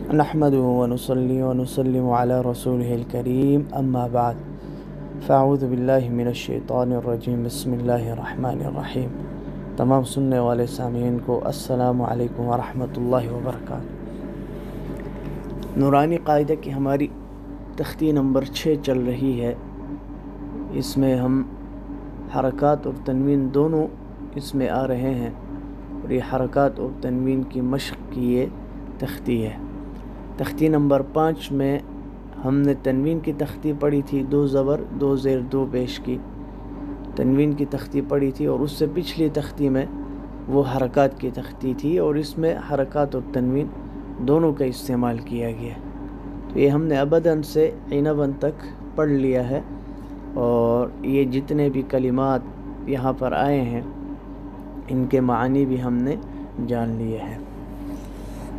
نحمده ونصلي ونسلم على رسوله الكريم اما بعد فاعوذ باللہ من الشیطان الرجیم بسم اللہ الرحمن الرحیم۔ تمام سننے والے سامعین کو السلام علیکم ورحمۃ اللہ وبرکاتہ۔ نورانی قاعدہ کی ہماری تختی نمبر 6 چل رہی ہے۔ اس میں ہم حرکات اور تنوین دونوں اس میں آ رہے ہیں، اور یہ حرکات اور تنوین کی مشق کی یہ تختی ہے۔ تختی نمبر 5 میں ہم نے تنوین کی تختی پڑھی تھی، 2 زبر 2 زیر 2 پیش کی تنوین کی تختی پڑھی تھی، اور اس سے پچھلی تختی میں وہ حرکات کی تختی تھی، اور اس میں حرکات اور تنوین دونوں کا استعمال کیا گیا۔ تو یہ ہم نے ابداً سے عینباً تک پڑھ لیا ہے، اور یہ جتنے بھی کلمات یہاں پر آئے ہیں ان کے معنی بھی ہم نے جان لیے ہیں۔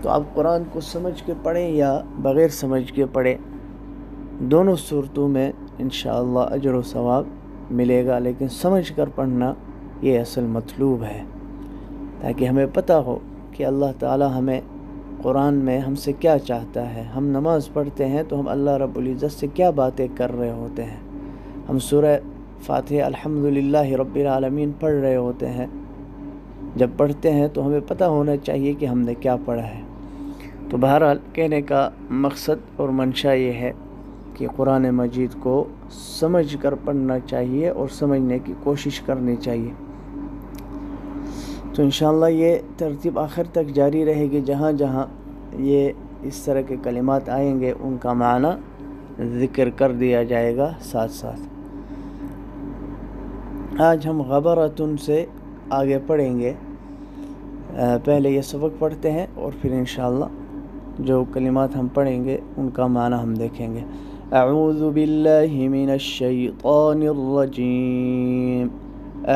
تو آپ قرآن کو سمجھ کے پڑھیں یا بغیر سمجھ کے پڑھیں، دونوں صورتوں میں انشاءاللہ اجر و ثواب ملے گا، لیکن سمجھ کر پڑھنا یہ اصل مطلوب ہے، تاکہ ہمیں پتہ ہو کہ اللہ تعالی ہمیں قرآن میں ہم سے کیا چاہتا ہے۔ ہم نماز پڑھتے ہیں تو ہم اللہ رب العزت سے کیا باتیں کر رہے ہوتے ہیں۔ ہم سورہ فاتحہ الحمدللہ رب العالمین پڑھ رہے ہوتے ہیں۔ جب پڑھتے ہیں تو ہمیں پتہ ہونا چاہیے کہ ہم نے کیا پڑھا ہے۔ تو بہرحال کہنے کا مقصد اور منشا یہ ہے کہ قرآن مجید کو سمجھ کر پڑھنا چاہیے اور سمجھنے کی کوشش کرنی چاہیے۔ تو انشاءاللہ یہ ترتیب آخر تک جاری رہے گی، جہاں جہاں یہ اس طرح کے کلمات آئیں گے ان کا معنی ذکر کر دیا جائے گا ساتھ ساتھ۔ آج ہم غبرتن سے آگے پڑھیں گے۔ پہلے یہ سبق پڑھتے ہیں اور پھر انشاءاللہ جو کلمات ہم پڑھیں گے ان کا معنی ہم دیکھیں گے۔ اعوذ باللہ من الشیطان الرجیم،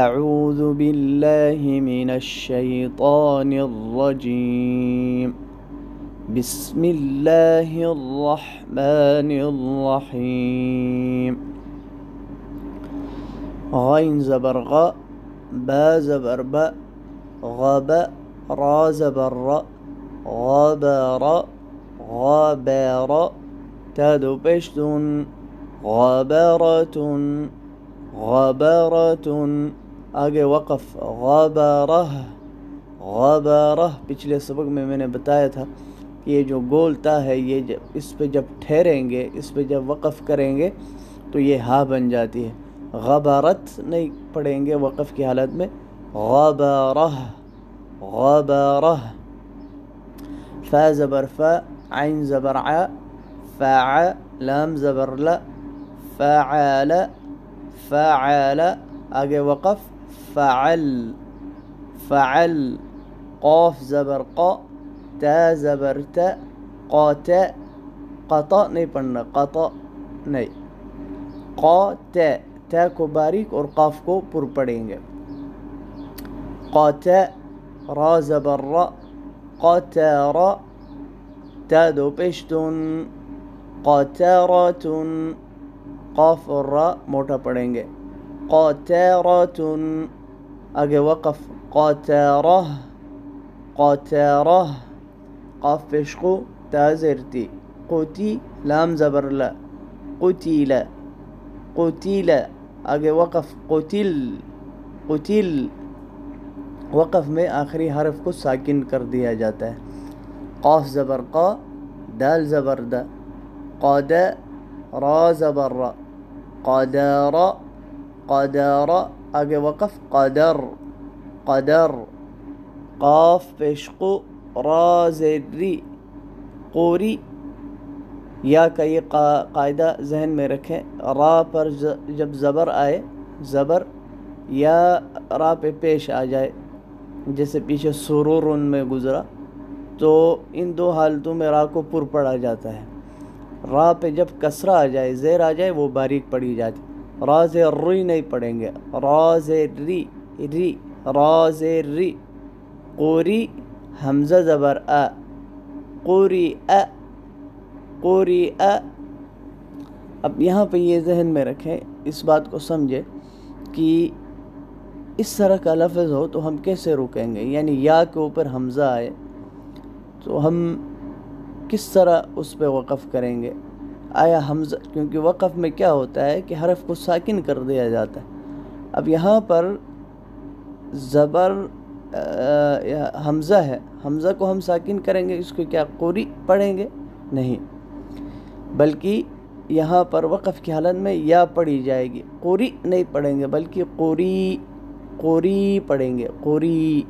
اعوذ باللہ من الشیطان الرجیم، بسم اللہ الرحمن الرحیم۔ غین زبر غ، با زبر با، غب را زبر را، غبر غبر، تا دو پیشتون، غبرتن غبرتن، آگے وقف غبرہ غبرہ۔ پچھلے سبق میں نے بتایا تھا کہ یہ جو گولتا ہے، یہ اس پہ جب ٹھہریں گے، اس پہ جب وقف کریں گے تو یہ ہا بن جاتی ہے۔ غبرت نہیں پڑھیں گے وقف کی حالت میں، غبرہ غبرہ۔ فا زبر فا، عین زبر ع، فاع، لام زبر ل، فاعل فاعل، آگے وقف فعل فعل۔ قاف زبر قا، تا زبر تا، قاتا، قطع نہیں پڑھنا، قطع نہیں، قاتا، تا کو باریک اور قاف کو پر پڑھیں گے۔ قاتا، را زبر را، قطر، تا دو پیشتون، قطرتن، قاف اور را موٹا پڑھیں گے، قطرتن، آگے وقف قطرہ قطرہ، قاف پیشقو، تا زیرتی، قتی، لام زبر ل، قتیل قتیل، آگے وقف قتل قتل۔ وقف میں آخری حرف کو ساکن کر دیا جاتا ہے۔ قاف زبر قا، دال زبر دا، قاد، را زبر را، قدر قدر، آگے وقف قدر قدر۔ قاف پیشقو، را زیری، قوری۔ یا کا یہ قاعدہ ذہن میں رکھیں، را پر جب زبر آئے، زبر یا را پہ پیش آ جائے، جیسے پیچھے سرورن میں گزرا، تو ان دو حالتوں میں را کو پر پڑھا جاتا ہے۔ را پہ جب کسرہ آ جائے، زیر آ جائے، وہ باریک پڑھی جاتی۔ را زیر ری نہیں پڑھیں گے، را زیر ری ری، را زیر ری۔ قوری، حمزہ زبر ا، قوری ا قوری ا۔ اب یہاں پہ یہ ذہن میں رکھیں، اس بات کو سمجھے کہ اس طرح کا لفظ ہو تو ہم کیسے رکیں گے، یعنی یا کے اوپر حمزہ آئے تو ہم کس طرح اس پہ وقف کریں گے؟ آیا حمزہ، کیونکہ وقف میں کیا ہوتا ہے کہ حرف کو ساکن کر دیا جاتا ہے. اب یہاں پر زبر حمزہ ہے، حمزہ کو ہم ساکن کریں گے، اس کو کیا قوری پڑھیں گے؟ نہیں، بلکہ یہاں پر وقف کی حالت میں یا پڑھی جائے گی، قوری نہیں پڑھیں گے بلکہ قوری پڑھیں گے. قوری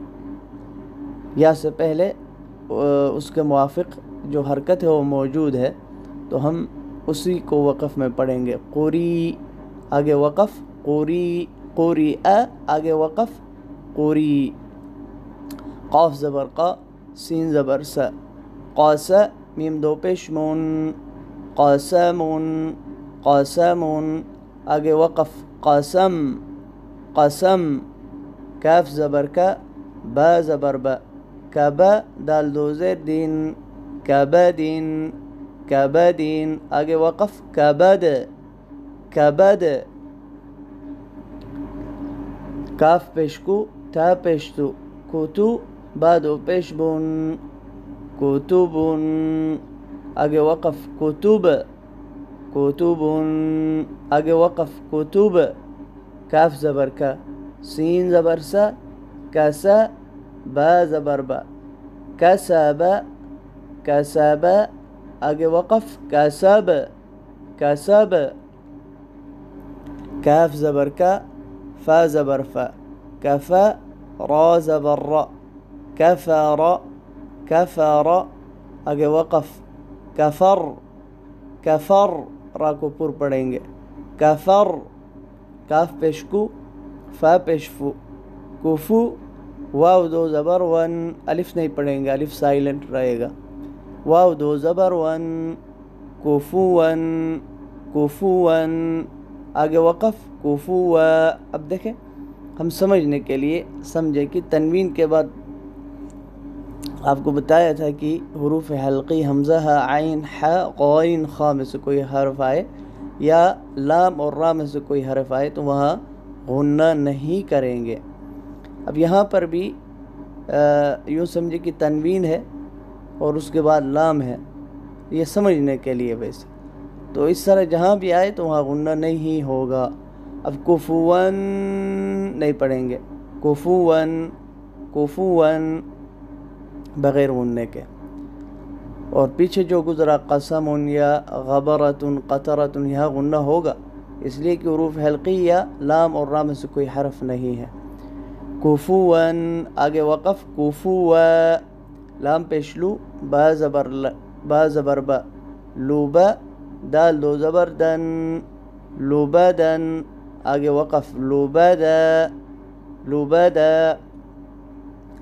یا سے پہلے اس کے موافق جو حرکت ہے وہ موجود ہے، تو ہم اسی کو وقف میں پڑھیں گے. قوری آگے وقف، قوری آگے وقف، قوری. قاف زبر قا، سین زبر سا، قاس میم دو پیش مون، قاسمون، قاسمون. آگے وقف، قاسم، قسم. کاف زبر کا، با زبر با، کبا دال دو زیر دین، کبدین، کبدین. آگے وقف، کبد، کبد. کاف پیش کو، تا پیش تو، کوتو با دو پیش بون، کوتوبون. آگے وقف، کتب، کتبون. آگے وقف، کتب. کاف زبر کا، سین زبر سا، کسا با زبر با، کسب، کسب. آگے وقف، کسب، کسب. کاف زبر کا، فا زبر فا، کفا را زبر را، کفر، کفر. آگے وقف، کفر، کفر. را کو پر پڑھیں گے، کفر. کاف پیش کو، فا پیش فو، کفو. واو دو زبر ون، الف نہیں پڑھیں گے، الف سائلنٹ رہے گا. واو دو زبر ون، کفون، کفون. آگے وقف، کفوا. اب دیکھیں ہم سمجھنے کے لیے سمجھے کہ تنوین کے بعد آپ کو بتایا تھا کہ حروف حلقی حمزہ عین ح غین خا میں سے کوئی حرف آئے یا لام اور را میں سے کوئی حرف آئے تو وہاں غنہ نہیں کریں گے. اب یہاں پر بھی یوں سمجھے کہ تنوین ہے اور اس کے بعد لام ہے، یہ سمجھنے کے لیے ویسے تو اس طرح جہاں بھی آئے تو وہاں غنہ نہیں ہوگا. اب کفون نہیں پڑھیں گے، کفون، کفون بغیر غننے کے. اور پیچھے جو گزرا قسم یا غبرتن، قطرتن، یہاں غنہ ہوگا اس لیے کہ حروف حلقی یا لام اور را میں سے کوئی حرف نہیں ہے. کفون. آگے وقف، کفوا. لام پیش لو، با زبر ل، با زبر با، لوبا دال دو زبر دن، لوبدن. آگے وقف، لوبدا، لوبدا.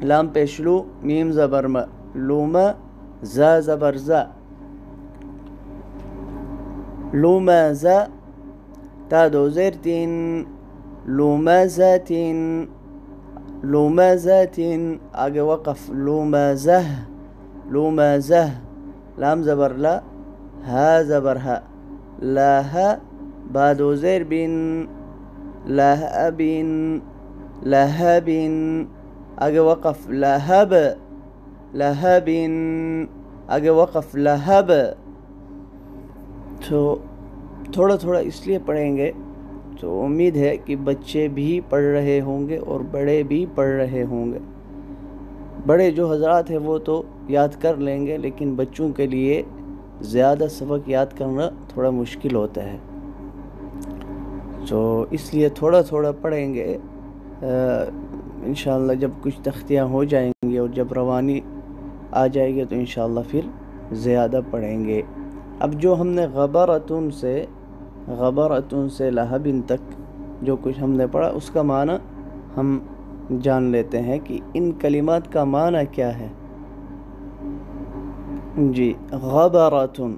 لام پیش لو، میم زبر ما، لوما، زا زبر زا، لومازا. تا دو زیر تین، لومازاتین، لومازاتین. آگے وقف، لومازہ، لومازہ. لام زبر لا، ہا زبر ہا، لاہا. با دو زیر بین، لہبین، لہبین. آگے وقف، لہب، لہبین. آگے وقف، لہب. تو تھوڑا تھوڑا اس لیے پڑھیں گے تو امید ہے کہ بچے بھی پڑھ رہے ہوں گے اور بڑے بھی پڑھ رہے ہوں گے. بڑے جو حضرات ہیں وہ تو یاد کر لیں گے لیکن بچوں کے لیے زیادہ سبق یاد کرنا تھوڑا مشکل ہوتا ہے، تو اس لیے تھوڑا تھوڑا پڑھیں گے. انشاءاللہ جب کچھ تختیاں ہو جائیں گی اور جب روانی آ جائے گی تو انشاءاللہ پھر زیادہ پڑھیں گے. اب جو ہم نے غبرتن سے لہبن تک جو کچھ ہم نے پڑھا اس کا معنی ہم جان لیتے ہیں کہ ان کلمات کا معنی کیا ہے. جی، غبرتن،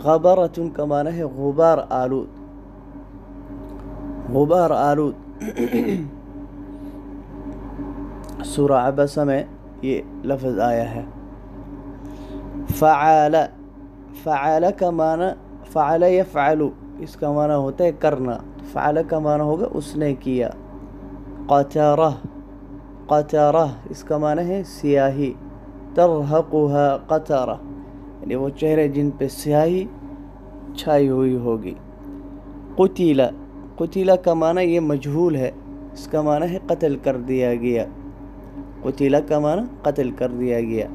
غبرتن کا معنی ہے غبار آلود، غبار آلود. سورہ عبسہ میں یہ لفظ آیا ہے. فعال، فعال کا معنی فعل یفعل، اس کا معنی ہوتا ہے کرنا. فعل کا معنی ہوگا اس نے کیا. قطرہ، قطرہ اس کا معنی ہے سیاہی. ترہقها قطرہ، یعنی وہ چہرے جن پہ سیاہی چھائی ہوئی ہوگی۔ قتیلا، قتیلا کا معنی یہ مجہول ہے، اس کا معنی ہے قتل کر دیا گیا۔ قتیلا کا معنی قتل کر دیا گیا۔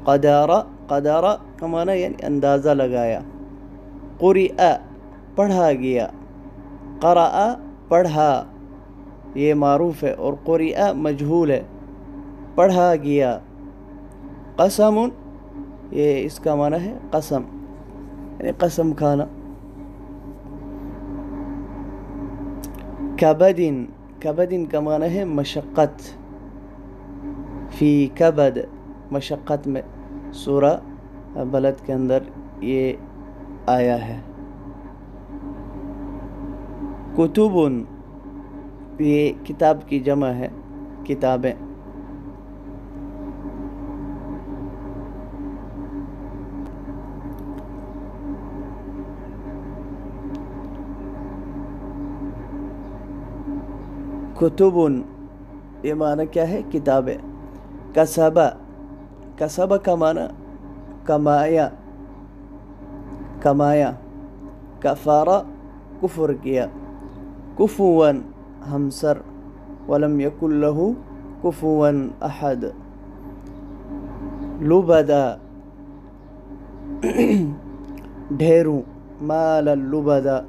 قدارا، قدارا کا معنی یعنی اندازہ لگایا۔ قرئ، پڑھا گیا۔ قرأ، پڑھا، یہ معروف ہے، اور قرئ مجہول ہے، پڑھا گیا۔ قسم، یہ اس کا معنی ہے قسم، یعنی قسم کھانا۔ کبدن، کبدن کا معنی ہے مشقت۔ فی کبد، مشقت میں، سورہ بلد کے اندر یہ آیا ہے۔ کتبن، یہ کتاب کی جمع ہے، کتابیں۔ کتبن، یہ معنی کیا ہے؟ کتابیں۔ کسبہ، کسبہ کا معنی کمایا، کمایا۔ کفارہ، کفر کیا۔ کفواً، ہمسر۔ ولم یکن لہ کفواً احد۔ لبدا، ڈھیروں، مالا لبدا،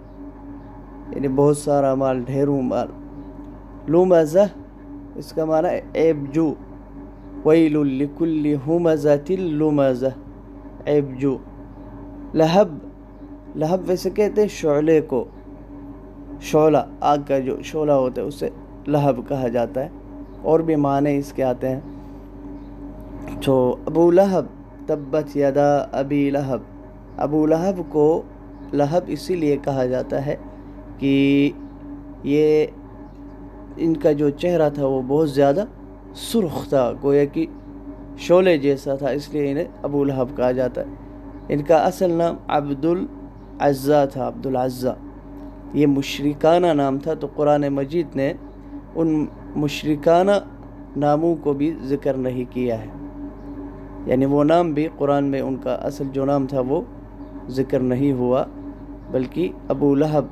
یعنی بہت سارا مال، ڈھیروں مال۔ لمزہ، اس کا معنی عیبجو۔ ویل لکل ہمزۃ لمزہ، عیبجو۔ لہب، لہب ویسے کہتے ہیں شعلے کو، شعلہ، آگ کا جو شعلہ ہوتا ہے اسے لہب کہا جاتا ہے، اور بھی معنی اس کے آتے ہیں۔ تو ابو لہب، تبت یدا ابی لہب، ابو لہب کو لہب اسی لیے کہا جاتا ہے کہ یہ ان کا جو چہرہ تھا وہ بہت زیادہ سرخ تھا، گویا کہ شعلے جیسا تھا، اس لیے انہیں ابو لہب کہا جاتا ہے۔ ان کا اصل نام عبد العزیٰ تھا، عبد العزیٰ۔ یہ مشرکانہ نام تھا، تو قرآن مجید نے ان مشرکانہ ناموں کو بھی ذکر نہیں کیا ہے، یعنی وہ نام بھی قرآن میں ان کا اصل جو نام تھا وہ ذکر نہیں ہوا، بلکہ ابو لہب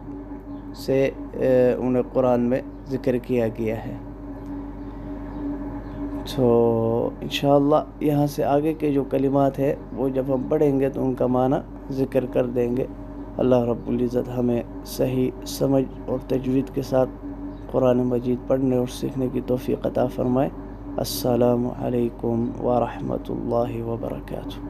سے انہیں قرآن میں ذکر کیا گیا ہے۔ تو انشاءاللہ یہاں سے آگے کے جو کلمات ہیں وہ جب ہم پڑھیں گے تو ان کا معنی ذکر کر دیں گے۔ اللہ رب العزت ہمیں صحیح سمجھ اور تجوید کے ساتھ قرآن مجید پڑھنے اور سیکھنے کی توفیق عطا فرمائے۔ السلام علیکم ورحمۃ اللہ وبرکاتہ۔